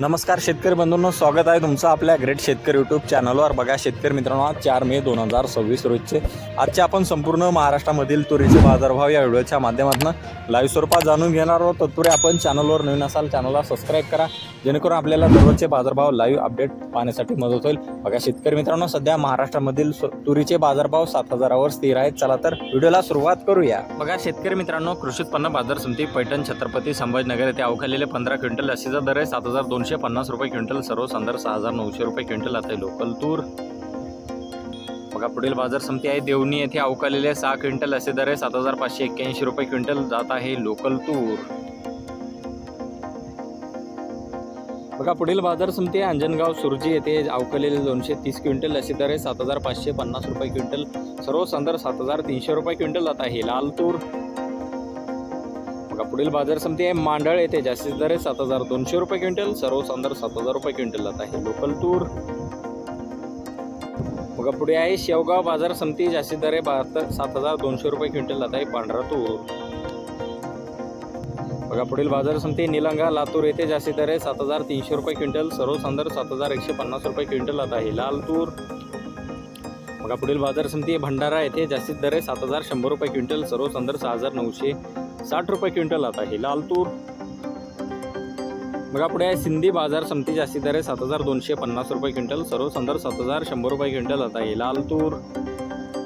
नमस्कार शेतकरी बंधूंनो, स्वागत आहे तुमचं आपल्या ग्रेट शेतकरी यूट्यूब चॅनलवर। बघा शेतकरी मित्रांनो, आज 4 मे 2026 रोजचे आजचे आपण संपूर्ण महाराष्ट्रामधील तुरीचे बाजारभाव या व्हिडिओच्या माध्यमातून लाईव्ह स्वरूपात जाणून घेणार आहोत। तत्पूर्वी आपण चॅनलवर नवीन असाल चॅनलला सबस्क्राईब करा, जेणेकरून आपल्याला दररोजचे बाजारभाव लाईव्ह अपडेट पाहण्यासाठी मदत होईल। बघा शेतकरी मित्रांनो, सध्या महाराष्ट्रामधील तुरीचे बाजारभाव 7000 वर स्थिर आहेत। चला तर व्हिडिओला सुरुवात करूया। बघा शेतकरी मित्रांनो, कृषी उत्पन्न बाजार समिती पैठण छत्रपती संभाजीनगर येथे अवकालेले 15 क्विंटल अशीचा दर आहे 7250 रुपये क्विंटल, सर्व संदर्भ 6900 रुपये क्विंटल आता लोकल तूर। बघा पुढील बाजार समिती आहे देवणी येथे अवकालेले 6 क्विंटल असे दर आहे 7581 रुपये क्विंटल जात आहे लोकल तूर। बघा पुढील बाजार समिती आहे अंजनगाव सुरजी येथे अवकालेले 230 क्विंटल असे दर आहे 7550 रुपये क्विंटल, सर्व संदर्भ 7300 रुपये क्विंटल जात आहे लाल तूर। बघा पुढील बाजार समिती आहे मांडळ येथे जास्तीत दर आहे 7200 रुपये क्विंटल, सर्व संदर्भ 7000 रुपये क्विंटल जात आहे लोकल तूर। बघा पुढे आहे शेवगाव बाजार समिती, जास्तीत दर आहे 7200 रुपये क्विंटल जात आहे पांढरा तूर। बघा पुढील बाजार समिती निलंगा लातूर येथे जास्तीत दर आहे 7300 रुपये क्विंटल, सर्व संदर्भ 7150 रुपये क्विंटल जात आहे लाल तूर। बघा पुढील बाजार समिती भंडारा येथे जास्तीत दर आहे 7100 रुपये क्विंटल, सर्व संदर्भ 6960 रुपये क्विंटल जात आहे लाल तूर। बघा पुढे आहे सिंधी बाजार समिती, जास्तीत दर आहे 7250 रुपये क्विंटल, सर्व संदर्भ 7100 रुपये क्विंटल जात आहे लाल तूर।